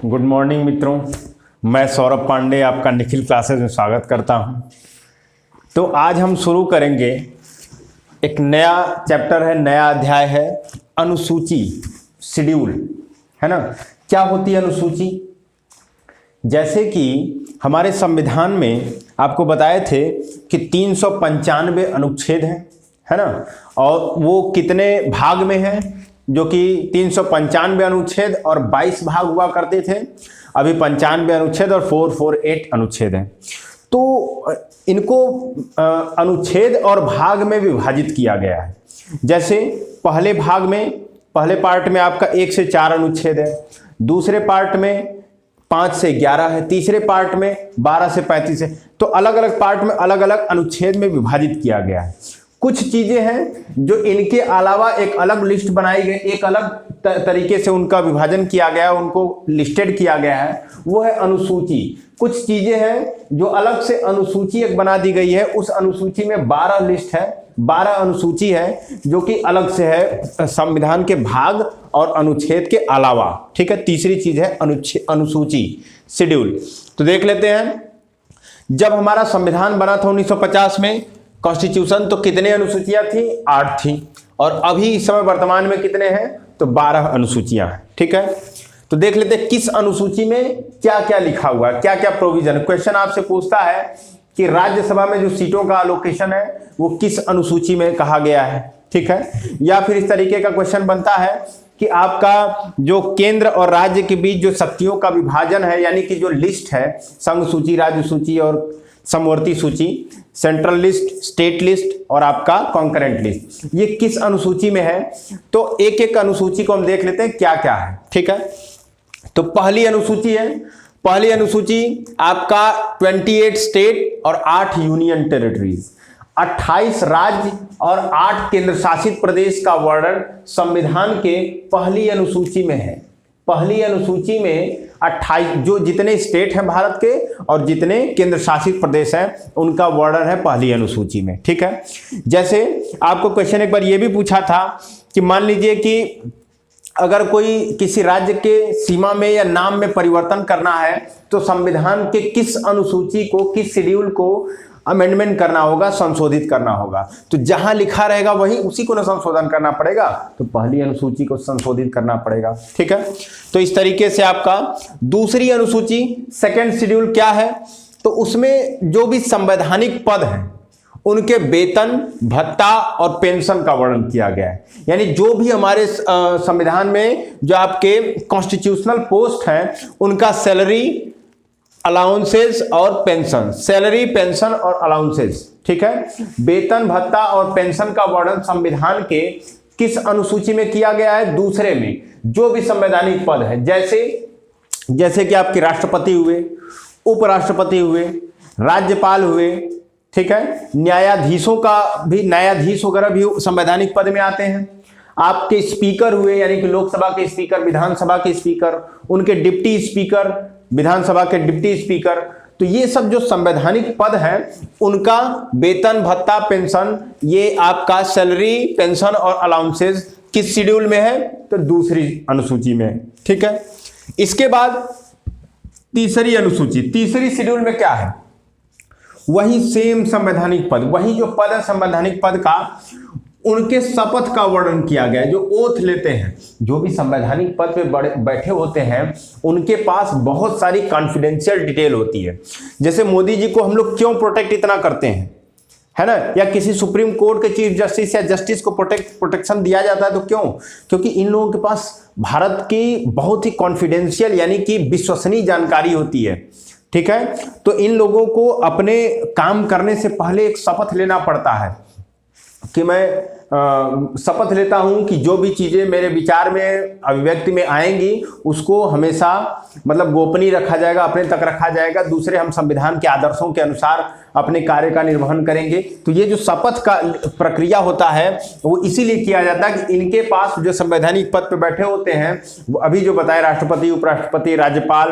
Good morning मित्रों, मैं सौरभ पांडे आपका निखिल क्लासेस में स्वागत करता हूं। तो आज हम शुरू करेंगे, एक नया चैप्टर है, नया अध्याय है, अनुसूची, शेड्यूल, है ना। क्या होती है अनुसूची? जैसे कि हमारे संविधान में आपको बताए थे कि 395 अनुच्छेद हैं, है ना, और वो कितने भाग में है, जो कि 395 अनुच्छेद और 22 भाग हुआ करते थे। अभी 95 अनुच्छेद और 448 अनुच्छेद हैं। तो इनको अनुच्छेद और भाग में विभाजित किया गया है। जैसे पहले भाग में, पहले पार्ट में आपका 1 से 4 अनुच्छेद है, दूसरे पार्ट में 5 से 11 है, तीसरे पार्ट में 12 से 35 है। तो अलग अलग पार्ट में अलग अलग अनुच्छेद में विभाजित किया गया है। कुछ चीजें हैं जो इनके अलावा एक अलग लिस्ट बनाई गई, एक अलग तरीके से उनका विभाजन किया गया है, उनको लिस्टेड किया गया है, वो है अनुसूची। कुछ चीजें हैं जो अलग से अनुसूची एक बना दी गई है। उस अनुसूची में 12 लिस्ट है, 12 अनुसूची है जो कि अलग से है संविधान के भाग और अनुच्छेद के अलावा। ठीक है, तीसरी चीज है अनुसूची, शेड्यूल। तो देख लेते हैं, जब हमारा संविधान बना था 1950 में कॉन्स्टिट्यूशन, तो कितने अनुसूचियां थी? 8 थी। और अभी इस समय वर्तमान में कितने हैं? तो 12 अनुसूचियां हैं। ठीक है, तो देख लेते हैं किस अनुसूची में क्या क्या लिखा हुआ है, क्या क्या प्रोविजन। क्वेश्चन आपसे पूछता है कि राज्यसभा में जो सीटों का एलोकेशन है वो किस अनुसूची में कहा गया है। ठीक है, या फिर इस तरीके का क्वेश्चन बनता है कि आपका जो केंद्र और राज्य के बीच जो शक्तियों का विभाजन है, यानी कि जो लिस्ट है, संघ सूची, राज्य सूची और समवर्ती सूची, सेंट्रल लिस्ट, स्टेट लिस्ट और आपका कॉन्करेंट लिस्ट, ये किस अनुसूची में है। तो एक एक अनुसूची को हम देख लेते हैं क्या क्या है। ठीक है, तो पहली अनुसूची है, पहली अनुसूची आपका 28 स्टेट और 8 यूनियन टेरिटरीज, 28 राज्य और 8 केंद्र शासित प्रदेश का वर्णन संविधान के पहली अनुसूची में है। पहली अनुसूची में 28 जो जितने स्टेट हैं भारत के और जितने केंद्र शासित प्रदेश हैं उनका वर्णन है पहली अनुसूची में। ठीक है, जैसे आपको क्वेश्चन एक बार ये भी पूछा था कि मान लीजिए कि अगर कोई किसी राज्य के सीमा में या नाम में परिवर्तन करना है तो संविधान के किस अनुसूची को, किस शेड्यूल को अमेंडमेंट करना होगा, संशोधित करना होगा। तो जहां लिखा रहेगा वही उसी को ना संशोधन करना पड़ेगा, तो पहली अनुसूची को संशोधित करना पड़ेगा। ठीक है, तो इस तरीके से आपका दूसरी अनुसूची, सेकंड शेड्यूल क्या है, तो उसमें जो भी संवैधानिक पद हैं उनके वेतन, भत्ता और पेंशन का वर्णन किया गया है। यानी जो भी हमारे संविधान में जो आपके कॉन्स्टिट्यूशनल पोस्ट हैं उनका सैलरी, अलाउंसेस और पेंशन, सैलरी, पेंशन और अलाउंसेस। ठीक है, वेतन, भत्ता और पेंशन का वर्णन संविधान के किस अनुसूची में किया गया है? दूसरे में। जो भी संवैधानिक पद है, जैसे कि आपके राष्ट्रपति हुए, उपराष्ट्रपति हुए, राज्यपाल हुए, ठीक है, न्यायाधीशों का भी, न्यायाधीश वगैरह भी संवैधानिक पद में आते हैं। आपके स्पीकर हुए, यानी कि लोकसभा के स्पीकर, विधानसभा के स्पीकर, उनके डिप्टी स्पीकर, विधानसभा के डिप्टी स्पीकर, तो ये सब जो संवैधानिक पद हैं उनका वेतन, भत्ता, पेंशन, ये आपका सैलरी, पेंशन और अलाउंसेस किस शेड्यूल में है? तो दूसरी अनुसूची में। ठीक है, इसके बाद तीसरी अनुसूची, तीसरी शेड्यूल में क्या है? वही सेम संवैधानिक पद, वही जो पद है संवैधानिक पद का, उनके शपथ का वर्णन किया गया है। जो ओथ लेते हैं, जो भी संवैधानिक पद पे बैठे होते हैं उनके पास बहुत सारी कॉन्फिडेंशियल डिटेल होती है। जैसे मोदी जी को हम लोग क्यों प्रोटेक्ट इतना करते हैं, है ना, या किसी सुप्रीम कोर्ट के चीफ जस्टिस या जस्टिस को प्रोटेक्शन दिया जाता है, तो क्यों? क्योंकि इन लोगों के पास भारत की बहुत ही कॉन्फिडेंशियल यानी कि विश्वसनीय जानकारी होती है। ठीक है, तो इन लोगों को अपने काम करने से पहले एक शपथ लेना पड़ता है कि मैं शपथ लेता हूं कि जो भी चीजें मेरे विचार में, अभिव्यक्ति में आएंगी उसको हमेशा मतलब गोपनीय रखा जाएगा, अपने तक रखा जाएगा। दूसरे, हम संविधान के आदर्शों के अनुसार अपने कार्य का निर्वहन करेंगे। तो ये जो शपथ का प्रक्रिया होता है वो इसीलिए किया जाता है कि इनके पास जो संवैधानिक पद पे बैठे होते हैं, वो अभी जो बताए राष्ट्रपति, उपराष्ट्रपति, राज्यपाल,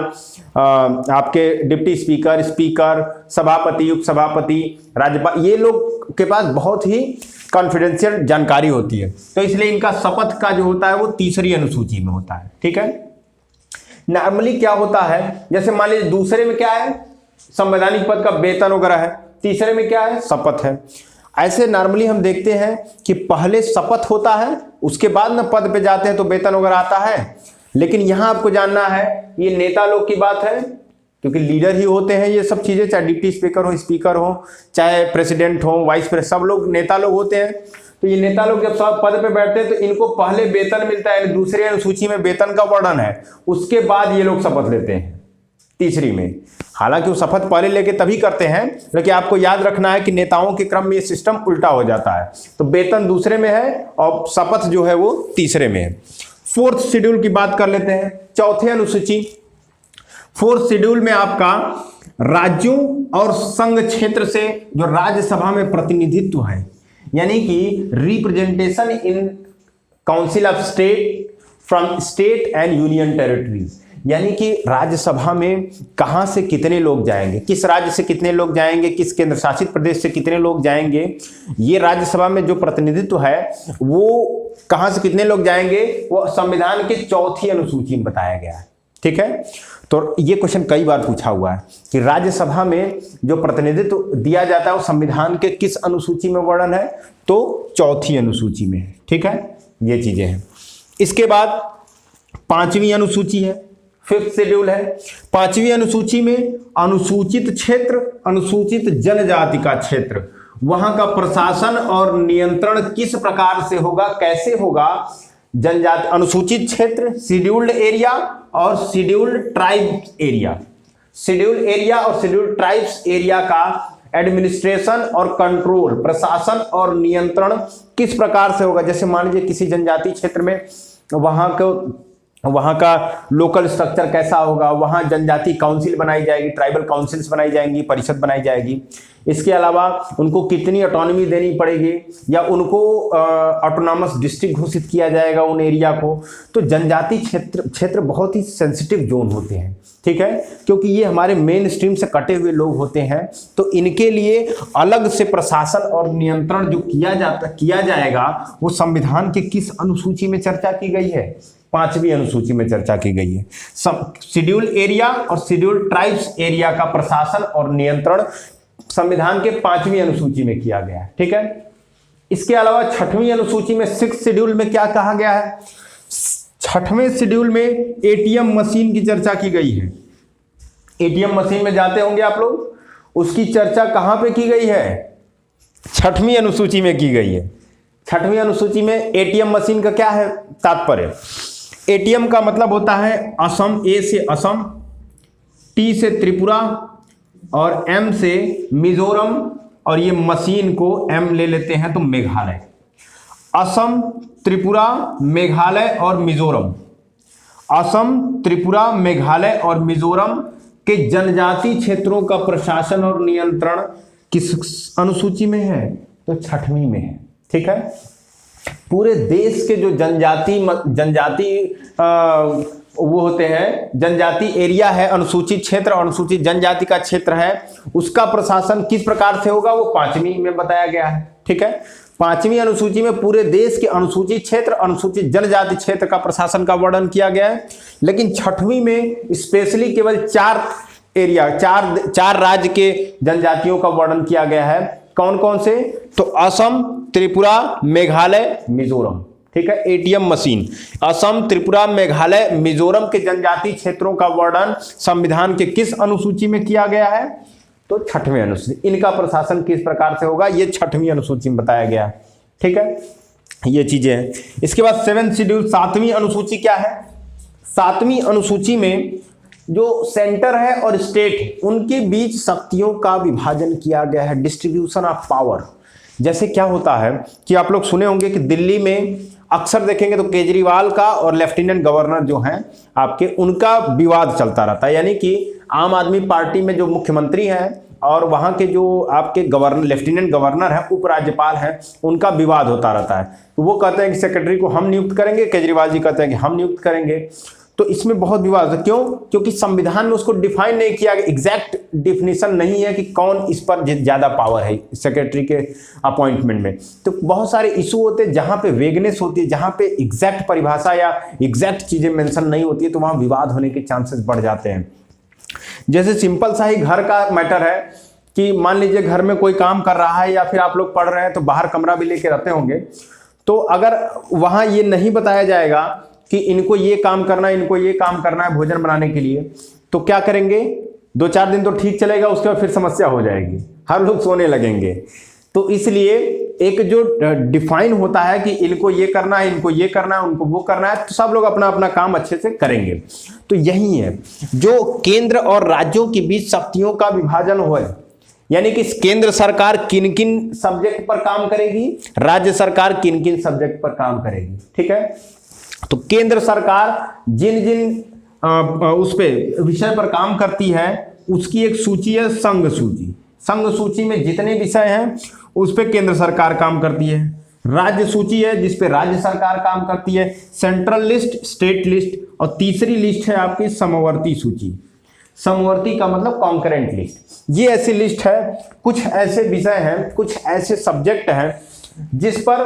आपके डिप्टी स्पीकर, स्पीकर, सभापति, उपसभापति, राज्यपाल, ये लोग के पास बहुत ही कॉन्फिडेंशियल जानकारी होती है। तो इसलिए इनका शपथ का जो होता है वो तीसरी अनुसूची में होता है। ठीक है, नॉर्मली क्या होता है, जैसे मान लीजिए दूसरे में क्या है, संवैधानिक पद का वेतन वगैरह है, तीसरे में क्या है, शपथ है। ऐसे नॉर्मली हम देखते हैं कि पहले शपथ होता है, उसके बाद ना पद पे जाते हैं तो वेतन वगैरह आता है। लेकिन यहां आपको जानना है ये नेता लोग की बात है, क्योंकि लीडर ही होते हैं ये सब चीजें, चाहे डिप्टी स्पीकर हो, चाहे प्रेसिडेंट हो, वाइस प्रेसिडेंट, सब लोग नेता लोग होते हैं। तो ये नेता लोग जब सब पद पे बैठते हैं तो इनको पहले वेतन मिलता है, दूसरे अनुसूची में वेतन का वर्णन है, उसके बाद ये लोग शपथ लेते हैं तीसरी में। हालांकि वो शपथ पहले लेके तभी करते हैं, लेकिन आपको याद रखना है कि नेताओं के क्रम में ये सिस्टम उल्टा हो जाता है। तो वेतन दूसरे में है और शपथ जो है वो तीसरे में है। फोर्थ शेड्यूल की बात कर लेते हैं, चौथे अनुसूची। फोर्थ शेड्यूल में आपका राज्यों और संघ क्षेत्र से जो राज्यसभा में प्रतिनिधित्व है, यानी कि representation in council of state from state and union territories, यानी कि राज्यसभा में कहां से कितने लोग जाएंगे, किस राज्य से कितने लोग जाएंगे, किस केंद्र शासित प्रदेश से कितने लोग जाएंगे, ये राज्यसभा में जो प्रतिनिधित्व है वो कहां से कितने लोग जाएंगे, वो संविधान के चौथी अनुसूची में बताया गया है। ठीक है, तो ये क्वेश्चन कई बार पूछा हुआ है कि राज्यसभा में जो प्रतिनिधित्व दिया जाता है वो संविधान के किस अनुसूची में वर्णन है, तो चौथी अनुसूची में है। ठीक है, ये चीजें हैं। इसके बाद पांचवी अनुसूची है, फिफ्थ शेड्यूल है। पांचवी अनुसूची में अनुसूचित क्षेत्र, अनुसूचित जनजाति का क्षेत्र, वहां का प्रशासन और नियंत्रण किस प्रकार से होगा, कैसे होगा। जनजाति अनुसूचित क्षेत्र, शेड्यूल्ड एरिया और scheduled tribes area, scheduled area और शेड्यूल्ड ट्राइब्स एरिया का एडमिनिस्ट्रेशन और कंट्रोल, प्रशासन और नियंत्रण किस प्रकार से होगा। जैसे मान लीजिए किसी जनजाति क्षेत्र में वहां का लोकल स्ट्रक्चर कैसा होगा, वहां जनजाति काउंसिल बनाई जाएगी, ट्राइबल काउंसिल्स बनाई जाएंगी, परिषद बनाई जाएगी। इसके अलावा उनको कितनी ऑटोनॉमी देनी पड़ेगी या उनको ऑटोनॉमस डिस्ट्रिक्ट घोषित किया जाएगा उन एरिया को। तो जनजाति क्षेत्र बहुत ही सेंसिटिव जोन होते हैं। ठीक है, क्योंकि ये हमारे मेन स्ट्रीम से कटे हुए लोग होते हैं, तो इनके लिए अलग से प्रशासन और नियंत्रण जो किया जाएगा वो संविधान के किस अनुसूची में चर्चा की गई है, पांचवी अनुसूची में चर्चा की गई है। शेड्यूल एरिया और शेड्यूल ट्राइब्स एरिया का प्रशासन और नियंत्रण संविधान के पांचवी अनुसूची में किया गया है। ठीक है, इसके अलावा छठवीं अनुसूची में, सिक्स शेड्यूल में क्या कहा गया है, छठवें शेड्यूल में एटीएम मशीन की चर्चा की गई है। एटीएम मशीन में जाते होंगे आप लोग, उसकी चर्चा कहां पे की गई है, छठवीं अनुसूची में की गई है। छठवीं अनुसूची में एटीएम मशीन का क्या है तात्पर्य। एटीएम का मतलब होता है असम, ए से असम, टी से त्रिपुरा और एम से मिजोरम, और ये मशीन को एम ले लेते हैं तो मेघालय। असम, त्रिपुरा, मेघालय और मिजोरम, असम, त्रिपुरा, मेघालय और मिजोरम के जनजाति क्षेत्रों का प्रशासन और नियंत्रण किस अनुसूची में है, तो छठवीं में है। ठीक है, पूरे देश के जो जनजाति वो होते हैं, जनजाति एरिया है, अनुसूचित क्षेत्र, अनुसूचित जनजाति का क्षेत्र है, उसका प्रशासन किस प्रकार से होगा वो पांचवी में बताया गया है। ठीक है, पांचवी अनुसूची में पूरे देश के अनुसूचित क्षेत्र, अनुसूचित जनजाति क्षेत्र का प्रशासन का वर्णन किया गया है। लेकिन छठवीं में स्पेशली केवल चार राज्य के जनजातियों का वर्णन किया गया है। कौन कौन से, तो असम, त्रिपुरा, मेघालय, मिजोरम। ठीक है, एटीएम मशीन, असम, त्रिपुरा, मेघालय, मिजोरम के जनजाति क्षेत्रों का वर्णन संविधान के किस अनुसूची में किया गया है, तो छठवीं अनुसूची। इनका प्रशासन किस प्रकार से होगा ये छठवीं अनुसूची में बताया गया है। ठीक है, ये चीजें हैं। इसके बाद सेवेंथ शेड्यूल, सातवीं अनुसूची क्या है। सातवीं अनुसूची में जो सेंटर है और स्टेट, उनके बीच शक्तियों का विभाजन किया गया है, डिस्ट्रीब्यूशन ऑफ पावर। जैसे क्या होता है कि आप लोग सुने होंगे कि दिल्ली में अक्सर देखेंगे तो केजरीवाल का और लेफ्टिनेंट गवर्नर जो हैं आपके, उनका विवाद चलता रहता है। यानी कि आम आदमी पार्टी में जो मुख्यमंत्री हैं और वहाँ के जो आपके गवर्नर, लेफ्टिनेंट गवर्नर हैं, उपराज्यपाल हैं, उनका विवाद होता रहता है। तो वो कहते हैं कि सेक्रेटरी को हम नियुक्त करेंगे, केजरीवाल जी कहते हैं कि हम नियुक्त करेंगे। तो इसमें बहुत विवाद है। क्यों? क्योंकि संविधान में उसको डिफाइन नहीं किया गया, एग्जैक्ट डिफिनेशन नहीं है कि कौन इस पर ज्यादा पावर है सेक्रेटरी के अपॉइंटमेंट में। तो बहुत सारे इशू होते हैं जहां पे वेगनेस होती है, जहां पे एग्जैक्ट परिभाषा या एग्जैक्ट चीजें मेंशन नहीं होती है, तो वहां विवाद होने के चांसेस बढ़ जाते हैं। जैसे सिंपल सा ही घर का मैटर है कि मान लीजिए घर में कोई काम कर रहा है या फिर आप लोग पढ़ रहे हैं तो बाहर कमरा भी लेके रहते होंगे, तो अगर वहां ये नहीं बताया जाएगा कि इनको ये काम करना है, इनको ये काम करना है भोजन बनाने के लिए, तो क्या करेंगे? 2-4 दिन तो ठीक चलेगा, उसके बाद फिर समस्या हो जाएगी, हर लोग सोने लगेंगे। तो इसलिए एक जो डिफाइन होता है कि इनको ये करना है, इनको ये करना है, उनको वो करना है, तो सब लोग अपना अपना काम अच्छे से करेंगे। तो यही है जो केंद्र और राज्यों के बीच शक्तियों का विभाजन हो, यानी कि केंद्र सरकार किन किन सब्जेक्ट पर काम करेगी, राज्य सरकार किन किन सब्जेक्ट पर काम करेगी। ठीक है, तो केंद्र सरकार जिन जिन उस पे विषय पर काम करती है उसकी एक सूची है संघ सूची। संघ सूची में जितने विषय हैं उस पे केंद्र सरकार काम करती है। राज्य सूची है जिस पे राज्य सरकार काम करती है, सेंट्रल लिस्ट, स्टेट लिस्ट, और तीसरी लिस्ट है आपकी समवर्ती सूची। समवर्ती का मतलब कॉन्करेंट लिस्ट। ये ऐसी लिस्ट है, कुछ ऐसे विषय हैं, कुछ ऐसे सब्जेक्ट हैं जिस पर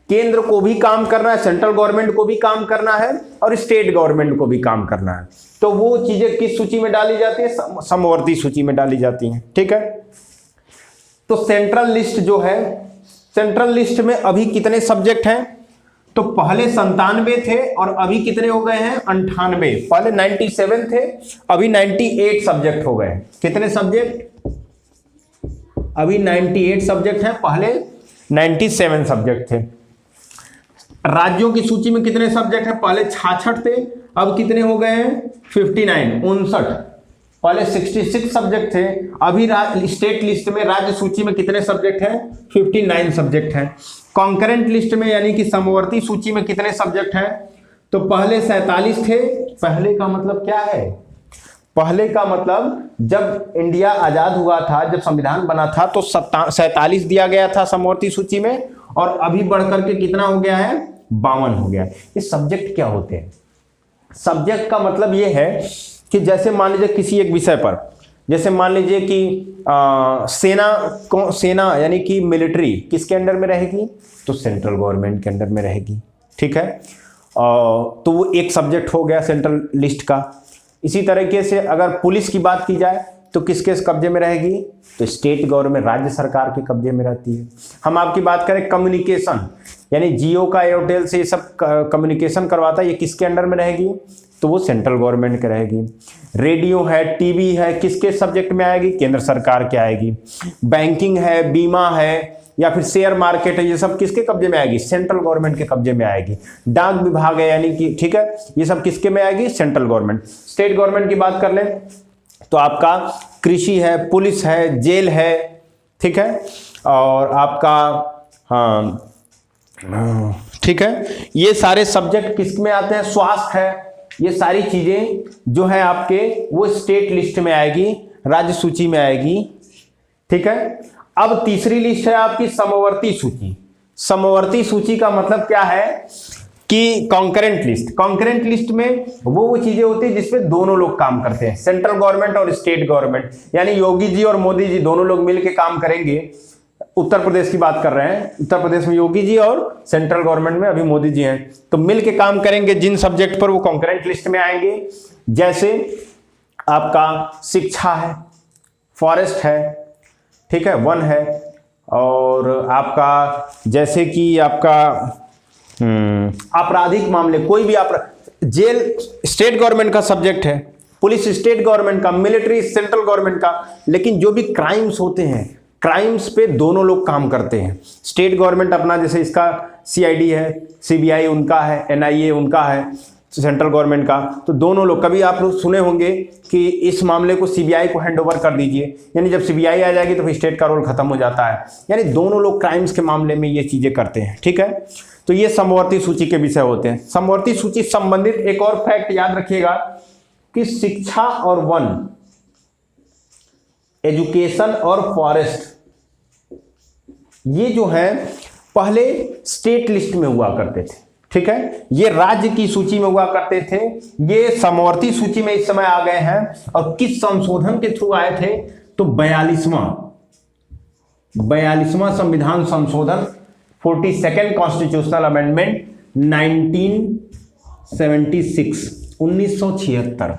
केंद्र को भी काम करना है, सेंट्रल गवर्नमेंट को भी काम करना है और स्टेट गवर्नमेंट को भी काम करना है। तो वो चीजें किस सूची में डाली जाती है? समवर्ती सूची में डाली जाती हैं। ठीक है, तो सेंट्रल लिस्ट जो है, सेंट्रल लिस्ट में अभी कितने सब्जेक्ट हैं? तो पहले 97 थे और अभी कितने हो गए हैं? 98। पहले 97 थे, अभी 98 सब्जेक्ट हो गए। कितने सब्जेक्ट? अभी 98 सब्जेक्ट हैं, पहले 97 सब्जेक्ट थे। राज्यों की सूची में कितने सब्जेक्ट हैं? पहले 66 थे, अब कितने हो गए हैं? 59। पहले 66 सब्जेक्ट थे, अभी स्टेट लिस्ट में राज्य सूची में कितने सब्जेक्ट हैं? 59 सब्जेक्ट हैं। कॉन्करेंट लिस्ट में यानी कि समवर्ती सूची में कितने सब्जेक्ट हैं? तो पहले 47 थे। पहले का मतलब क्या है? पहले का मतलब जब इंडिया आजाद हुआ था, जब संविधान बना था, तो 47 दिया गया था समवर्ती सूची में, और अभी बढ़कर के कितना हो गया है? 52 हो गया। ये सब्जेक्ट क्या होते हैं? सब्जेक्ट का मतलब ये है कि जैसे मान लीजिए किसी एक विषय पर, जैसे मान लीजिए कि सेना यानी कि मिलिट्री किसके अंडर में रहेगी? तो सेंट्रल गवर्नमेंट के अंडर में रहेगी। ठीक है, तो वो एक सब्जेक्ट हो गया सेंट्रल लिस्ट का। इसी तरीके से अगर पुलिस की बात की जाए तो किसके कब्जे में रहेगी? तो स्टेट गवर्नमेंट, राज्य सरकार के कब्जे में रहती है। हम आपकी बात करें कम्युनिकेशन, यानी जियो का एयरटेल से ये सब कम्युनिकेशन करवाता है, ये किसके अंडर में रहेगी? तो वो सेंट्रल गवर्नमेंट के रहेगी। रेडियो है, टीवी है, किसके सब्जेक्ट में आएगी? केंद्र सरकार के आएगी। बैंकिंग है, बीमा है, या फिर शेयर मार्केट है, ये सब किसके कब्जे में आएगी? सेंट्रल गवर्नमेंट के कब्जे में आएगी। डाक विभाग है, यानी कि ठीक है, ये सब किसके में आएगी? Central government. स्टेट गवर्नमेंट की बात कर लें तो आपका कृषि है, पुलिस है, जेल है, ठीक है, और आपका ठीक है, ये सारे सब्जेक्ट किस में आते हैं? स्वास्थ्य है, ये सारी चीजें जो है आपके वो स्टेट लिस्ट में आएगी, राज्य सूची में आएगी। ठीक है, अब तीसरी लिस्ट है आपकी समवर्ती सूची। समवर्ती सूची का मतलब क्या है कि कॉन्करेंट लिस्ट। कॉन्करेंट लिस्ट में वो चीजें होती है जिसमें दोनों लोग काम करते हैं, सेंट्रल गवर्नमेंट और स्टेट गवर्नमेंट, यानी योगी जी और मोदी जी दोनों लोग मिलकर काम करेंगे। उत्तर प्रदेश की बात कर रहे हैं, उत्तर प्रदेश में योगी जी और सेंट्रल गवर्नमेंट में अभी मोदी जी हैं, तो मिलके काम करेंगे जिन सब्जेक्ट पर, वो कॉन्करेंट लिस्ट में आएंगे। जैसे आपका शिक्षा है, फॉरेस्ट है, ठीक है, वन है, और आपका जैसे कि आपका आपराधिक मामले, कोई भी जेल स्टेट गवर्नमेंट का सब्जेक्ट है, पुलिस स्टेट गवर्नमेंट का, मिलिट्री सेंट्रल गवर्नमेंट का, लेकिन जो भी क्राइम्स होते हैं, क्राइम्स पे दोनों लोग काम करते हैं। स्टेट गवर्नमेंट अपना, जैसे इसका सीआईडी है, सीबीआई उनका है, एनआईए उनका है, सेंट्रल गवर्नमेंट का, तो दोनों लोग, कभी आप लोग सुने होंगे कि इस मामले को सीबीआई को हैंडओवर कर दीजिए, यानी जब सीबीआई आ जाएगी तो फिर स्टेट का रोल खत्म हो जाता है, यानी दोनों लोग क्राइम्स के मामले में ये चीजें करते हैं। ठीक है, तो ये समवर्ती सूची के विषय होते हैं। समवर्ती सूची संबंधित एक और फैक्ट याद रखिएगा कि शिक्षा और वन, एजुकेशन और फॉरेस्ट, ये जो है पहले स्टेट लिस्ट में हुआ करते थे। ठीक है, ये राज्य की सूची में हुआ करते थे, ये समवर्ती सूची में इस समय आ गए हैं। और किस संशोधन के थ्रू आए थे? तो 42वां संविधान संशोधन, 42nd कॉन्स्टिट्यूशनल अमेंडमेंट 1976, 1976।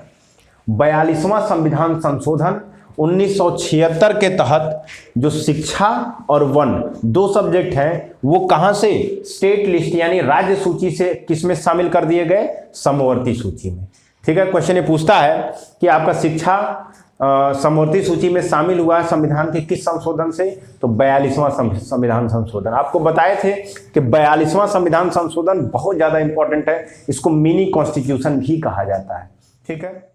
42वां संविधान संशोधन 1976 के तहत जो शिक्षा और वन दो सब्जेक्ट हैं वो कहां से? स्टेट लिस्ट यानी राज्य सूची से किसमें शामिल कर दिए गए? समवर्ती सूची में। ठीक है, क्वेश्चन ये पूछता है कि आपका शिक्षा समवर्ती सूची में शामिल हुआ है संविधान के किस संशोधन से? तो 42वां संविधान संशोधन। आपको बताए थे कि 42वां संविधान संशोधन बहुत ज्यादा इंपॉर्टेंट है, इसको मिनी कॉन्स्टिट्यूशन भी कहा जाता है। ठीक है,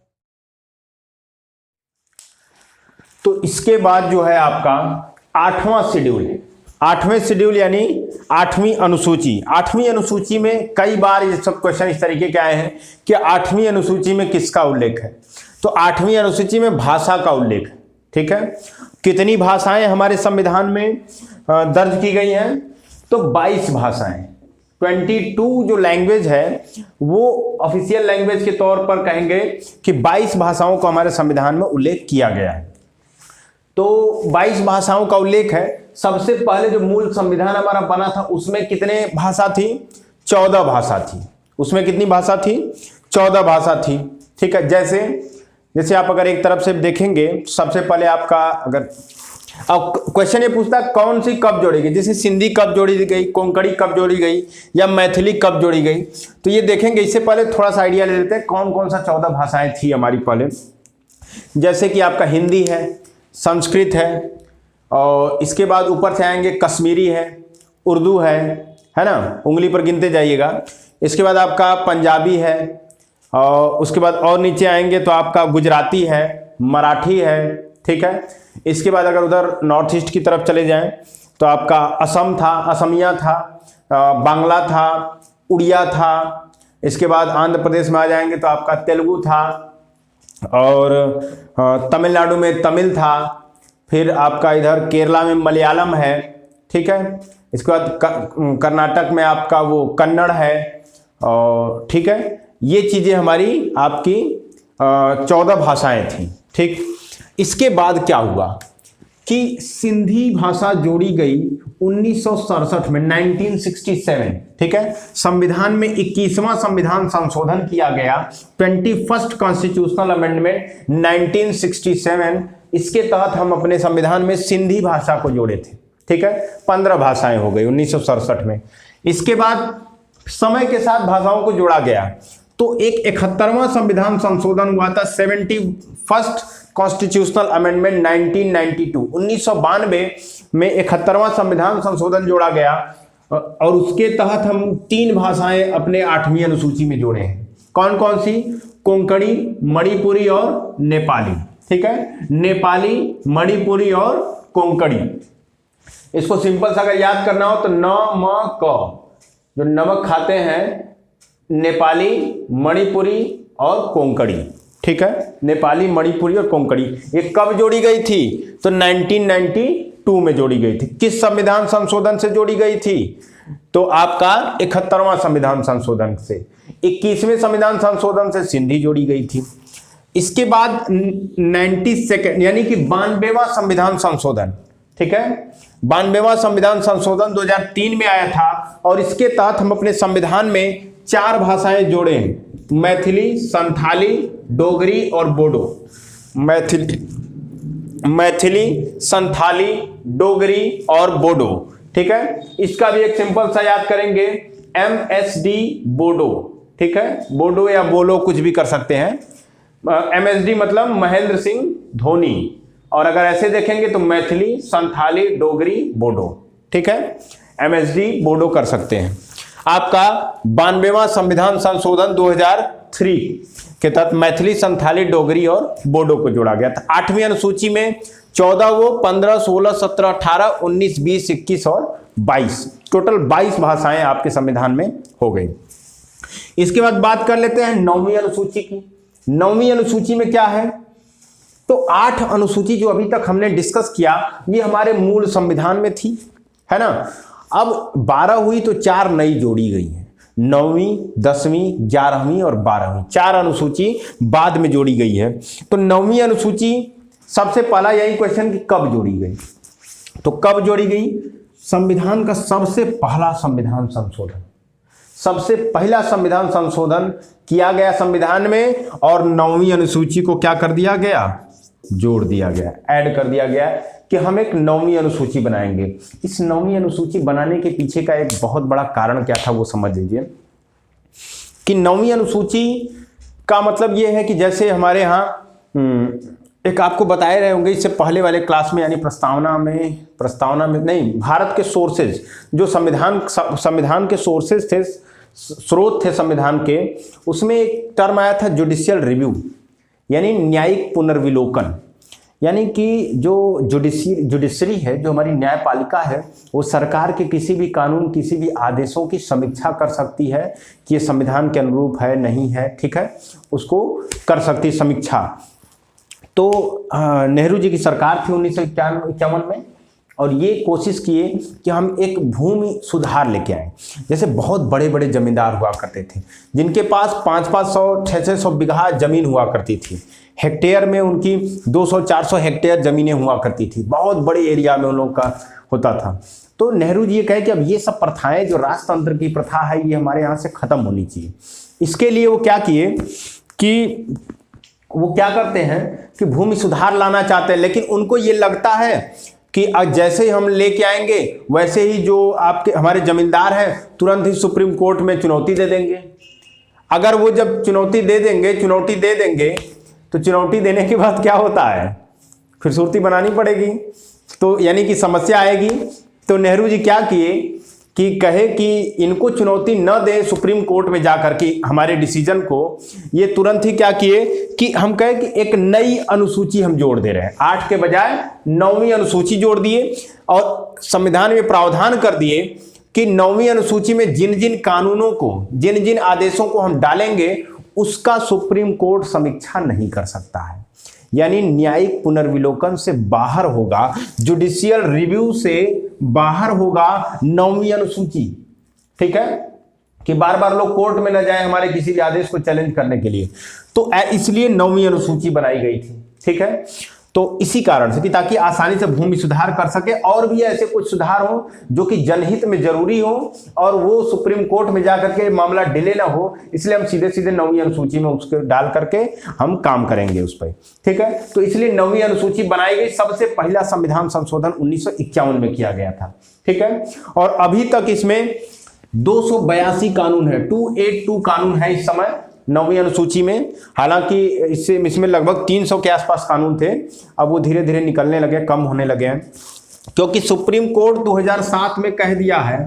तो इसके बाद जो है आपका 8वां शेड्यूल है। 8वें शेड्यूल यानी 8वीं अनुसूची। 8वीं अनुसूची में कई बार ये सब क्वेश्चन इस तरीके के आए हैं कि 8वीं अनुसूची में किसका उल्लेख है? तो 8वीं अनुसूची में भाषा का उल्लेख है। ठीक है, कितनी भाषाएं हमारे संविधान में दर्ज की गई हैं? तो 22 भाषाएं। 22 जो लैंग्वेज है वो ऑफिशियल लैंग्वेज के तौर पर कहेंगे कि 22 भाषाओं को हमारे संविधान में उल्लेख किया गया है। तो 22 भाषाओं का उल्लेख है। सबसे पहले जो मूल संविधान हमारा बना था उसमें कितने भाषा थी? 14 भाषा थी। उसमें कितनी भाषा थी? 14 भाषा थी। ठीक है, जैसे आप अगर एक तरफ से देखेंगे, सबसे पहले आपका अगर अब क्वेश्चन ये पूछता है कौन सी कब जोड़ी गई, जैसे सिंधी कब जोड़ी गई, कोंकणी कब जोड़ी गई या मैथिली कब जोड़ी गई, तो ये देखेंगे। इससे पहले थोड़ा सा आइडिया ले लेते हैं कौन कौन सा 14 भाषाएं थी हमारी पहले। जैसे कि आपका हिंदी है, संस्कृत है, और इसके बाद ऊपर से आएंगे कश्मीरी है, उर्दू है ना, उंगली पर गिनते जाइएगा। इसके बाद आपका पंजाबी है, और उसके बाद और नीचे आएंगे तो आपका गुजराती है, मराठी है। ठीक है, इसके बाद अगर उधर नॉर्थ ईस्ट की तरफ चले जाएं तो आपका असम था, असमिया था, बांग्ला था, उड़िया था। इसके बाद आंध्र प्रदेश में आ जाएंगे तो आपका तेलुगु था, और तमिलनाडु में तमिल था। फिर आपका इधर केरला में मलयालम है। ठीक है, इसके बाद कर्नाटक में आपका वो कन्नड़ है। और ठीक है, ये चीज़ें हमारी आपकी 14 भाषाएं थी। ठीक, इसके बाद क्या हुआ कि सिंधी भाषा जोड़ी गई 1967 में, 1967। ठीक है, संविधान में 21वां संविधान संशोधन किया गया, 21st कॉन्स्टिट्यूशनल अमेंडमेंट 1967। इसके तहत हम अपने संविधान में सिंधी भाषा को जोड़े थे। ठीक है, 15 भाषाएं हो गई 1967 में। इसके बाद समय के साथ भाषाओं को जोड़ा गया तो एक 71वां संविधान संशोधन हुआ था, 71st कॉन्स्टिट्यूशनल अमेंडमेंट 1992। 1992 में 71वां संविधान संशोधन जोड़ा गया, और उसके तहत हम 3 भाषाएं अपने 8वीं अनुसूची में जोड़े हैं। कौन कौन सी? कोंकणी, मणिपुरी और नेपाली। ठीक है, नेपाली, मणिपुरी और कोंकणी। इसको सिंपल सा अगर याद करना हो तो नमक, जो नमक खाते हैं, नेपाली, मणिपुरी और कोंकणी। ठीक है, नेपाली, मणिपुरी और कोंकणी। ये कब जोड़ी गई थी? तो 1992 में जोड़ी गई थी। किस संविधान संशोधन से जोड़ी गई थी? तो आपका 71वां संविधान संशोधन से। 21वें संविधान संशोधन से सिंधी जोड़ी गई थी। इसके बाद 92nd यानी कि 92वां संविधान संशोधन। ठीक है, 92वां संविधान संशोधन 2003 में आया था, और इसके तहत हम अपने संविधान में 4 भाषाएं जोड़े हैं, मैथिली, संथाली, डोगरी और बोडो। मैथिली, संथाली, डोगरी और बोडो। ठीक है, इसका भी एक सिंपल सा याद करेंगे, MSD बोडो। ठीक है, बोडो या बोलो कुछ भी कर सकते हैं। MSD मतलब महेंद्र सिंह धोनी, और अगर ऐसे देखेंगे तो मैथिली, संथाली, डोगरी, बोडो। ठीक है, MSD बोडो कर सकते हैं। आपका 92वां संविधान संशोधन 2003 के तहत मैथिली, संथाली, डोगरी और बोडो को जोड़ा गया था। 8वीं अनुसूची में 14 वो 15, 16, 17, 18, 19, 20, 21 और 22, टोटल 22 भाषाएं आपके संविधान में हो गई। इसके बाद बात कर लेते हैं 9वीं अनुसूची की। 9वीं अनुसूची में क्या है? तो 8 अनुसूची जो अभी तक हमने डिस्कस किया ये हमारे मूल संविधान में थी, है ना। अब 12 हुई तो 4 नई जोड़ी गई हैं। 9वीं, 10वीं, 11वीं और 12वीं 4 अनुसूची बाद में जोड़ी गई है। तो 9वीं अनुसूची सबसे पहला यही क्वेश्चन कि कब जोड़ी गई, तो कब जोड़ी गई? संविधान का सबसे पहला संविधान संशोधन, सबसे पहला संविधान संशोधन किया गया संविधान में, और 9वीं अनुसूची को क्या कर दिया गया? जोड़ दिया गया, ऐड कर दिया गया कि हम एक 9वीं अनुसूची बनाएंगे। इस 9वीं अनुसूची बनाने के पीछे का एक बहुत बड़ा कारण क्या था वो समझ लीजिए कि 9वीं अनुसूची का मतलब ये है कि जैसे हमारे यहाँ एक आपको बताए रहे होंगे इससे पहले वाले क्लास में, यानी प्रस्तावना में नहीं, भारत के सोर्सेज जो संविधान के सोर्सेज थे, स्रोत थे संविधान के, उसमें एक टर्म आया था जुडिशियल रिव्यू, यानी न्यायिक पुनर्विलोकन। यानी कि जो जुडिशरी है, जो हमारी न्यायपालिका है, वो सरकार के किसी भी कानून, किसी भी आदेशों की समीक्षा कर सकती है कि ये संविधान के अनुरूप है, नहीं है, ठीक है, उसको कर सकती समीक्षा। तो नेहरू जी की सरकार थी 1951 में, और ये कोशिश किए कि हम एक भूमि सुधार लेके आए। जैसे बहुत बड़े बड़े जमींदार हुआ करते थे जिनके पास 500-500, 600 बीघा जमीन हुआ करती थी, हेक्टेयर में उनकी 200-400 हेक्टेयर जमीनें हुआ करती थी, बहुत बड़े एरिया में उन लोगों का होता था। तो नेहरू जी ये कहे कि अब ये सब प्रथाएं, जो राजतंत्र की प्रथा है, ये हमारे यहाँ से खत्म होनी चाहिए। इसके लिए वो क्या किए कि वो क्या करते हैं कि भूमि सुधार लाना चाहते हैं, लेकिन उनको ये लगता है कि जैसे ही हम लेके आएंगे वैसे ही जो आपके हमारे जमींदार हैं तुरंत ही सुप्रीम कोर्ट में चुनौती दे देंगे। अगर वो जब चुनौती दे देंगे तो चुनौती देने के बाद क्या होता है, फिर सूरती बनानी पड़ेगी, तो यानी कि समस्या आएगी। तो नेहरू जी क्या किए कि कहे कि इनको चुनौती न दे सुप्रीम कोर्ट में जाकर के हमारे डिसीजन को, ये तुरंत ही क्या किए कि हम कहे कि एक नई अनुसूची हम जोड़ दे रहे हैं, 8 के बजाय 9वीं अनुसूची जोड़ दिए, और संविधान में प्रावधान कर दिए कि 9वीं अनुसूची में जिन जिन कानूनों को, जिन जिन आदेशों को हम डालेंगे उसका सुप्रीम कोर्ट समीक्षा नहीं कर सकता है। यानी न्यायिक पुनर्विलोकन से बाहर होगा, जुडिशियल रिव्यू से बाहर होगा 9वीं अनुसूची, ठीक है, कि बार बार लोग कोर्ट में न जाए हमारे किसी भी आदेश को चैलेंज करने के लिए। तो इसलिए 9वीं अनुसूची बनाई गई थी, ठीक है। तो इसी कारण से कि ताकि आसानी से भूमि सुधार कर सके, और भी ऐसे कुछ सुधार हो जो कि जनहित में जरूरी हो और वो सुप्रीम कोर्ट में जाकर के मामला डिले ना हो, इसलिए हम सीधे सीधे 9वीं अनुसूची में उसके डाल करके हम काम करेंगे उस पर, ठीक है। तो इसलिए 9वीं अनुसूची बनाई गई। सबसे पहला संविधान संशोधन 1951 में किया गया था, ठीक है। और अभी तक इसमें 282 कानून है, 282 कानून है इस समय 9वीं अनुसूची में। हालांकि इसमें लगभग 300 के आसपास कानून थे, अब वो धीरे धीरे निकलने लगे, कम होने लगे हैं, क्योंकि सुप्रीम कोर्ट 2007 में कह दिया है।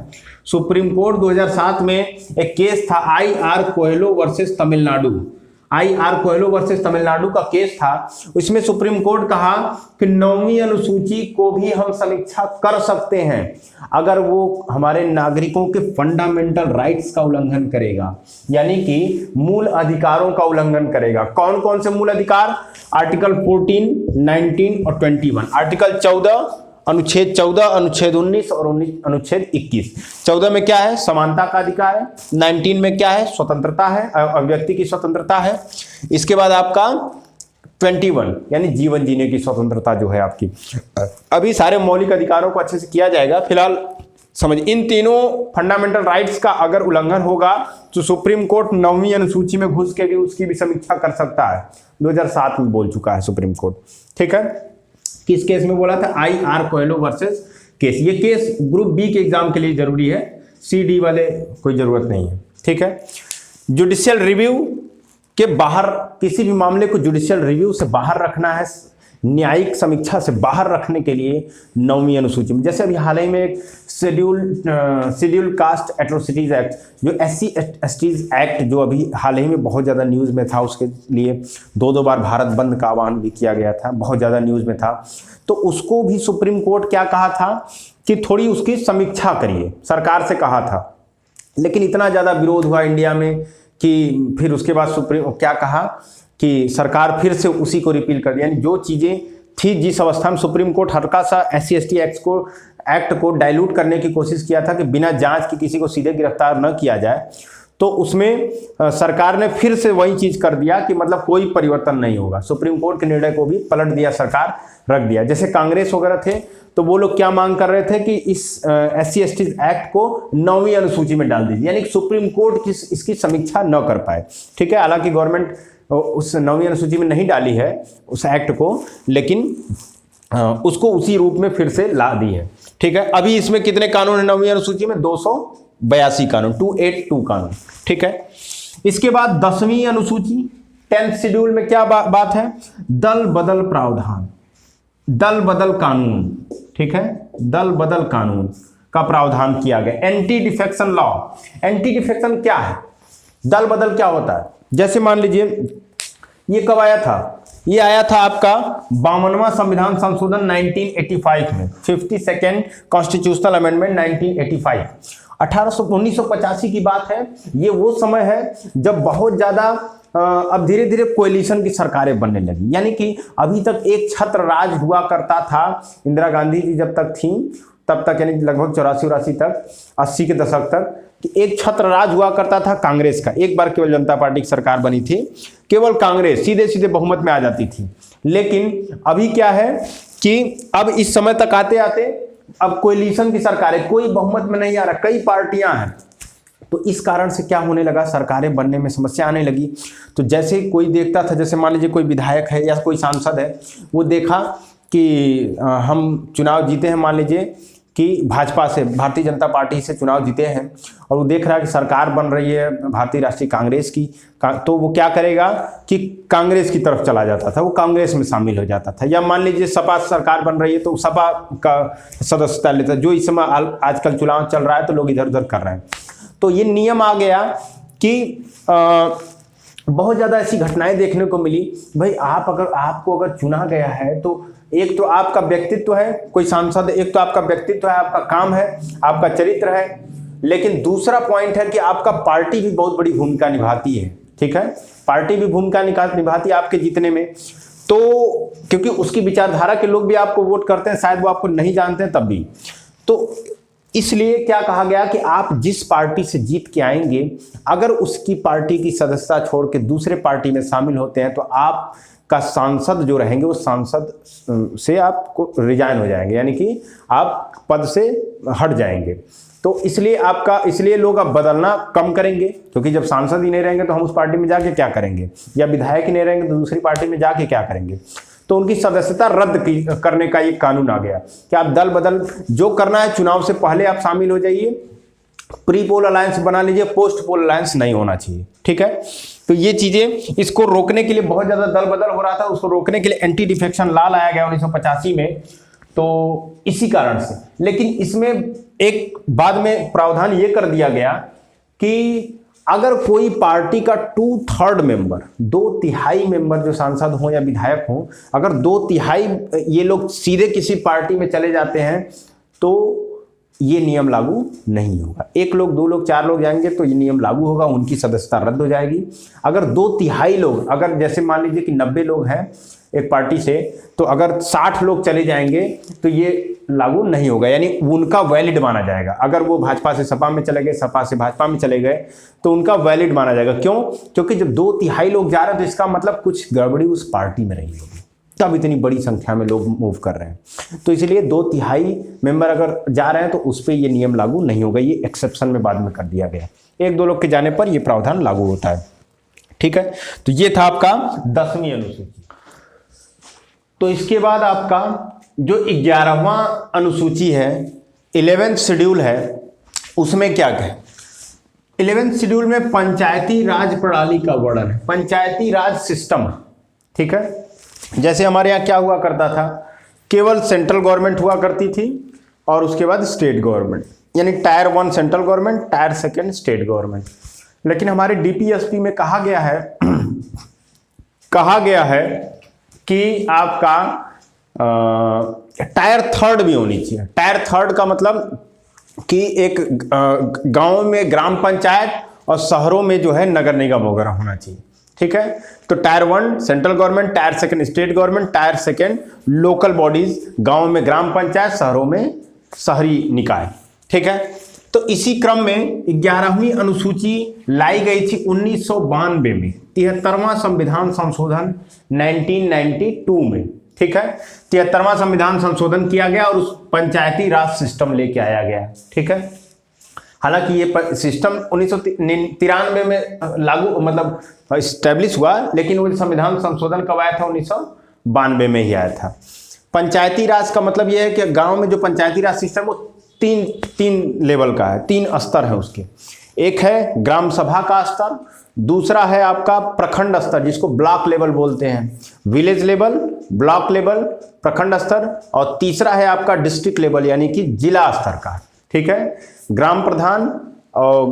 सुप्रीम कोर्ट 2007 में एक केस था I.R. Coelho versus Tamil Nadu, I.R. Coelho versus Tamil Nadu का केस था। उसमें सुप्रीम कोर्ट कहा कि 9वीं अनुसूची को भी हम समीक्षा कर सकते हैं अगर वो हमारे नागरिकों के फंडामेंटल राइट्स का उल्लंघन करेगा, यानी कि मूल अधिकारों का उल्लंघन करेगा। कौन कौन से मूल अधिकार? आर्टिकल 14, 19 और 21। आर्टिकल 14, अनुच्छेद 14, अनुच्छेद 19 और अनुच्छेद 21। 14 में क्या है? समानता का अधिकार है। 19 में क्या है? स्वतंत्रता है, अभिव्यक्ति की स्वतंत्रता है। इसके बाद आपका 21 यानी जीवन जीने की स्वतंत्रता जो है आपकी। अभी सारे मौलिक अधिकारों को अच्छे से किया जाएगा। फिलहाल समझ, इन तीनों फंडामेंटल राइट्स का अगर उल्लंघन होगा तो सुप्रीम कोर्ट 9वीं अनुसूची में घुस के भी उसकी भी समीक्षा कर सकता है। 2007 में बोल चुका है सुप्रीम कोर्ट, ठीक है। किस केस में बोला था? I.R. Coelho versus case. ये केस ग्रुप बी के एग्जाम के लिए जरूरी है, सी डी वाले कोई जरूरत नहीं है, ठीक है। जुडिशियल रिव्यू के बाहर, किसी भी मामले को जुडिशियल रिव्यू से बाहर रखना है, न्यायिक समीक्षा से बाहर रखने के लिए 9वीं अनुसूची में, जैसे अभी हाल ही में एक शेड्यूल कास्ट एट्रोसिटीज एक्ट, जो SC/ST एक्ट जो अभी हाल ही में बहुत ज़्यादा न्यूज़ में था, उसके लिए 2 बार भारत बंद का आह्वान भी किया गया था, बहुत ज़्यादा न्यूज़ में था। तो उसको भी सुप्रीम कोर्ट क्या कहा था कि थोड़ी उसकी समीक्षा करिए, सरकार से कहा था। लेकिन इतना ज़्यादा विरोध हुआ इंडिया में कि फिर उसके बाद सुप्रीम क्या कहा कि सरकार फिर से उसी को रिपील कर दिया। यानी जो चीज़ें थी, जिस अवस्था में सुप्रीम कोर्ट हल्का सा SC/ST एक्ट को डाइल्यूट करने की कोशिश किया था कि बिना जांच के किसी को सीधे गिरफ्तार न किया जाए, तो उसमें सरकार ने फिर से वही चीज कर दिया कि मतलब कोई परिवर्तन नहीं होगा। सुप्रीम कोर्ट के निर्णय को भी पलट दिया, सरकार रख दिया। जैसे कांग्रेस वगैरह थे तो वो लोग क्या मांग कर रहे थे कि इस SC/ST एक्ट को 9वीं अनुसूची में डाल दीजिए, यानी कि सुप्रीम कोर्ट इसकी समीक्षा न कर पाए। ठीक है, हालांकि गवर्नमेंट उस 9वीं अनुसूची में नहीं डाली है उस एक्ट को, लेकिन उसको उसी रूप में फिर से ला दी है। ठीक है, अभी इसमें कितने कानून है 9वीं अनुसूची में? 282 कानून, 282 कानून। ठीक है, इसके बाद 10वीं अनुसूची 10th शेड्यूल में क्या बात है? दल बदल प्रावधान, दल बदल कानून। ठीक है, दल बदल कानून का प्रावधान किया गया। Anti defection law, anti defection क्या है? दल बदल क्या होता है? जैसे मान लीजिए ये कब आया था? ये आया था आपका 52वां संविधान संशोधन 1985 में, 52nd कॉन्स्टिट्यूशनल अमेंडमेंट 1985। 1985 की बात है। ये वो समय है जब बहुत ज्यादा अब धीरे धीरे कोएलिशन की सरकारें बनने लगी, यानी कि अभी तक एक छत्र राज हुआ करता था। इंदिरा गांधी जी जब तक थी तब तक, यानी लगभग 84-84 तक, 80 के दशक तक, कि एक छत्र राज हुआ करता था कांग्रेस का। एक बार केवल जनता पार्टी की सरकार बनी थी, केवल कांग्रेस सीधे सीधे बहुमत में आ जाती थी। लेकिन अभी क्या है कि अब इस समय तक आते आते अब कोएलिशन की सरकारें, कोई बहुमत में नहीं आ रहा, कई पार्टियां हैं। तो इस कारण से क्या होने लगा, सरकारें बनने में समस्या आने लगी। तो जैसे कोई देखता था, जैसे मान लीजिए कोई विधायक है या कोई सांसद है, वो देखा कि हम चुनाव जीते हैं, मान लीजिए कि भाजपा से, भारतीय जनता पार्टी से चुनाव जीते हैं, और वो देख रहा है कि सरकार बन रही है भारतीय राष्ट्रीय कांग्रेस की, तो वो क्या करेगा कि कांग्रेस की तरफ चला जाता था, वो कांग्रेस में शामिल हो जाता था। या मान लीजिए सपा सरकार बन रही है तो सपा का सदस्यता लेता, जो इस समय आजकल चुनाव चल रहा है तो लोग इधर उधर कर रहे हैं। तो ये नियम आ गया कि बहुत ज़्यादा ऐसी घटनाएं देखने को मिली। भाई आपको अगर चुना गया है तो एक तो आपका व्यक्तित्व है, कोई सांसद, एक तो आपका व्यक्तित्व है, आपका काम है, आपका चरित्र है, लेकिन दूसरा पॉइंट है कि आपका पार्टी भी बहुत बड़ी भूमिका निभाती है। ठीक है, पार्टी भी भूमिका निभाती है आपके जीतने में। तो क्योंकि उसकी विचारधारा के लोग भी आपको वोट करते हैं, शायद वो आपको नहीं जानते हैं तब भी। तो इसलिए क्या कहा गया कि आप जिस पार्टी से जीत के आएंगे, अगर उसकी पार्टी की सदस्यता छोड़ के दूसरे पार्टी में शामिल होते हैं तो आप का सांसद जो रहेंगे उस सांसद से आपको रिजाइन हो जाएंगे, यानी कि आप पद से हट जाएंगे। तो इसलिए लोग अब बदलना कम करेंगे, क्योंकि जब सांसद ही नहीं रहेंगे तो हम उस पार्टी में जाके क्या करेंगे, या विधायक ही नहीं रहेंगे तो दूसरी पार्टी में जाके क्या करेंगे। तो उनकी सदस्यता रद्द करने का ये कानून आ गया कि आप दल बदल जो करना है, चुनाव से पहले आप शामिल हो जाइए, प्री पोल अलायंस बना लीजिए, पोस्ट पोल अलायंस नहीं होना चाहिए। ठीक है, तो ये चीजें, इसको रोकने के लिए बहुत ज्यादा दल बदल हो रहा था, उसको रोकने के लिए एंटी डिफेक्शन लॉ लाया गया 1985 में, तो इसी कारण से। लेकिन इसमें एक बाद में प्रावधान ये कर दिया गया कि अगर कोई पार्टी का 2/3 मेंबर, 2/3 मेंबर जो सांसद हो या विधायक हो, अगर 2/3 ये लोग सीधे किसी पार्टी में चले जाते हैं तो ये नियम लागू नहीं होगा। 1 लोग, 2 लोग, 4 लोग जाएंगे तो ये नियम लागू होगा, उनकी सदस्यता रद्द हो जाएगी। अगर 2/3 लोग, अगर जैसे मान लीजिए कि 90 लोग हैं एक पार्टी से, तो अगर 60 लोग चले जाएंगे तो ये लागू नहीं होगा, यानी उनका वैलिड माना जाएगा। अगर वो भाजपा से सपा में चले गए, सपा से भाजपा में चले गए, तो उनका वैलिड माना जाएगा। क्यों? क्योंकि जब 2/3 लोग जा रहे हैं तो इसका मतलब कुछ गड़बड़ी उस पार्टी में रही होगी, तब इतनी बड़ी संख्या में लोग मूव कर रहे हैं। तो इसलिए 2/3 मेंबर अगर जा रहे हैं तो उस पर ये नियम लागू नहीं होगा, ये एक्सेप्शन में बाद में कर दिया गया। 1-2 लोग के जाने पर ये प्रावधान लागू होता है। ठीक है, तो ये था आपका 10वीं अनुसूची। तो इसके बाद आपका जो 11वां अनुसूची है, 11th शेड्यूल है, उसमें क्या है? 11th शेड्यूल में पंचायती राज प्रणाली का वर्णन है, पंचायती राज सिस्टम। ठीक है, जैसे हमारे यहाँ क्या हुआ करता था, केवल सेंट्रल गवर्नमेंट हुआ करती थी और उसके बाद स्टेट गवर्नमेंट, यानी tyre 1 central government, tyre 2 state government. लेकिन हमारे डीपीएसपी में कहा गया है कि आपका टायर 3 भी होनी चाहिए। टायर 3 का मतलब कि एक गांव में ग्राम पंचायत और शहरों में जो है नगर निगम वगैरह होना चाहिए। ठीक है, तो tyre 1 central government, tyre 2 state government, tyre 2 local bodies, गांव में ग्राम पंचायत, शहरों में शहरी निकाय। ठीक है, तो इसी क्रम में 11वीं अनुसूची लाई गई थी 1992 में, 73वां संविधान संशोधन 1992 में, ठीक है। 73वां संविधान संशोधन किया गया और उस पंचायती राज सिस्टम लेके आया गया, ठीक है। हालांकि ये सिस्टम 1993 में लागू मतलब स्टैब्लिश हुआ, लेकिन वो संविधान संशोधन कब आया था? 1992 में ही आया था। पंचायती राज का मतलब ये है कि गांव में जो पंचायती राज सिस्टम वो तीन लेवल का है, 3 स्तर है उसके। एक है ग्राम सभा का स्तर, दूसरा है आपका प्रखंड स्तर जिसको ब्लॉक लेवल बोलते हैं, विलेज लेवल, ब्लॉक लेवल, प्रखंड स्तर, और तीसरा है आपका डिस्ट्रिक्ट लेवल यानी कि जिला स्तर का, ठीक है। ग्राम प्रधान और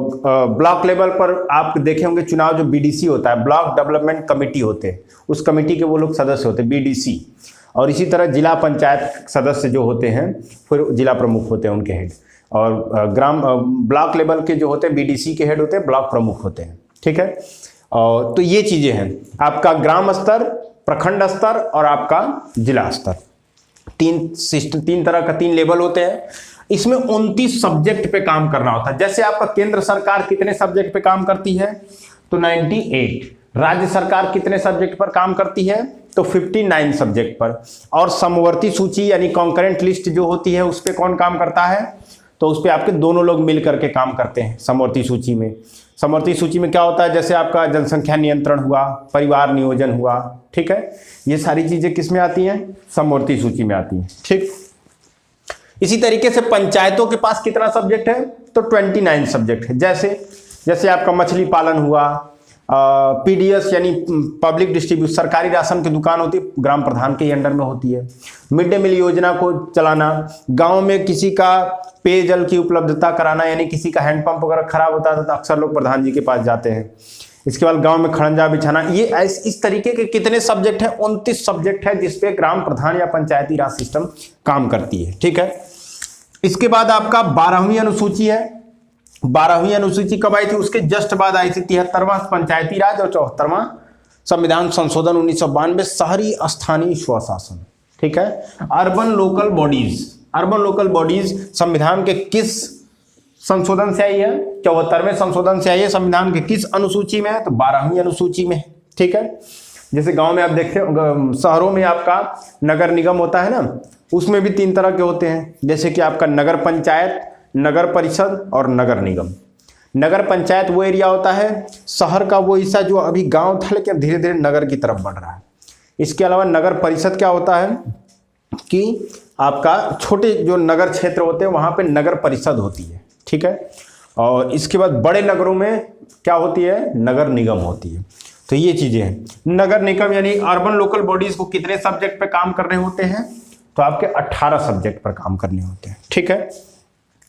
ब्लॉक लेवल पर आप देखे होंगे चुनाव जो बीडीसी होता है, ब्लॉक डेवलपमेंट कमेटी होते हैं, उस कमेटी के वो लोग सदस्य होते हैं बीडीसी, और इसी तरह जिला पंचायत सदस्य जो होते हैं फिर जिला प्रमुख होते हैं उनके हेड, और ब्लॉक लेवल के जो होते हैं बीडीसी के हेड होते हैं, ब्लॉक प्रमुख होते हैं, ठीक है। और तो ये चीजें हैं आपका ग्राम स्तर, प्रखंड स्तर और आपका जिला स्तर, 3 तरह का 3 लेवल होते हैं। इसमें 29 सब्जेक्ट पे काम करना होता है। जैसे आपका केंद्र सरकार कितने सब्जेक्ट पे काम करती है? तो 98। राज्य सरकार कितने सब्जेक्ट पर काम करती है? तो 59 सब्जेक्ट पर। और समवर्ती सूची यानी कॉन्करेंट लिस्ट जो होती है उस पर कौन काम करता है? तो उस पर आपके दोनों लोग मिल करके काम करते हैं समवर्ती सूची में। समवर्ती सूची में क्या होता है? जैसे आपका जनसंख्या नियंत्रण हुआ, परिवार नियोजन हुआ, ठीक है, ये सारी चीजें किस में आती हैं? समवर्ती सूची में आती हैं, ठीक। इसी तरीके से पंचायतों के पास कितना सब्जेक्ट है? तो 29 सब्जेक्ट है। जैसे आपका मछली पालन हुआ, पीडीएस यानी पब्लिक डिस्ट्रीब्यूशन, सरकारी राशन की दुकान होती है, ग्राम प्रधान के अंडर में होती है। मिड डे मील योजना को चलाना, गांव में किसी का पेयजल की उपलब्धता कराना, यानी किसी का हैंडपंप वगैरह खराब होता था तो अक्सर लोग प्रधान जी के पास जाते हैं। इसके बाद गांव में खड़ंजा बिछाना, ये इस तरीके के कितने सब्जेक्ट हैं? 29 सब्जेक्ट है जिसपे ग्राम प्रधान या पंचायती राज सिस्टम काम करती है, ठीक है। इसके बाद आपका 12वीं अनुसूची है। 12वीं अनुसूची कब आई थी? उसके जस्ट बाद आई थी 73वां पंचायती राज और 74वां संविधान संशोधन 1992, शहरी स्थानीय स्वशासन, ठीक है। अर्बन लोकल बॉडीज संविधान के किस संशोधन से आई है? 74वें संशोधन से आई है। संविधान के किस अनुसूची में है? तो 12वीं अनुसूची में, ठीक है। जैसे गांव में आप देखते हो, शहरों में आपका नगर निगम होता है ना, उसमें भी 3 तरह के होते हैं। जैसे कि आपका नगर पंचायत, नगर परिषद और नगर निगम। नगर पंचायत वो एरिया होता है शहर का वो हिस्सा जो अभी गांव था लेकिन धीरे धीरे नगर की तरफ बढ़ रहा है। इसके अलावा नगर परिषद क्या होता है कि आपका छोटे जो नगर क्षेत्र होते हैं वहां पे नगर परिषद होती है, ठीक है। और इसके बाद बड़े नगरों में क्या होती है? नगर निगम होती है। तो ये चीजें हैं। नगर निगम यानी अर्बन लोकल बॉडीज को कितने सब्जेक्ट पे काम करने होते हैं? तो आपके 18 सब्जेक्ट पर काम करने होते हैं, ठीक है।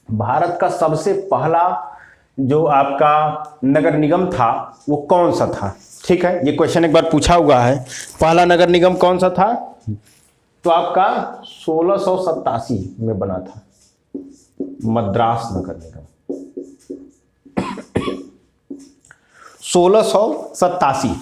भारत का सबसे पहला जो आपका नगर निगम था वो कौन सा था? ठीक है, ये क्वेश्चन एक बार पूछा हुआ है। पहला नगर निगम कौन सा था? तो आपका 1687 में बना था, मद्रास नगर निगम। 1687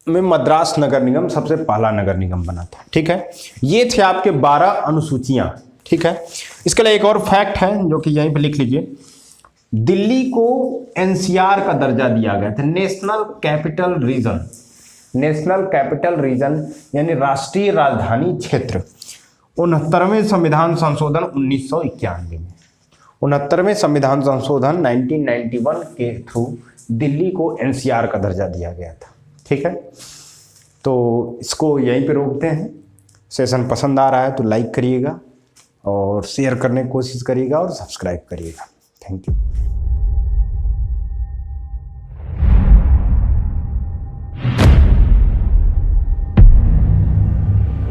में मद्रास नगर निगम सबसे पहला नगर निगम बना था, ठीक है। ये थे आपके 12 अनुसूचियां, ठीक है। इसके लिए एक और फैक्ट है जो कि यहीं पे लिख लीजिए। दिल्ली को एनसीआर का दर्जा दिया गया था, national capital region. National capital region यानी राष्ट्रीय राजधानी क्षेत्र 69वें संविधान संशोधन 1991 में, 69वें संविधान संशोधन 1991 के थ्रू दिल्ली को एनसीआर का दर्जा दिया गया था, ठीक है। तो इसको यहीं पे रोकते हैं। सेशन पसंद आ रहा है तो लाइक करिएगा और शेयर करने की कोशिश करिएगा और सब्सक्राइब करिएगा। Thank you.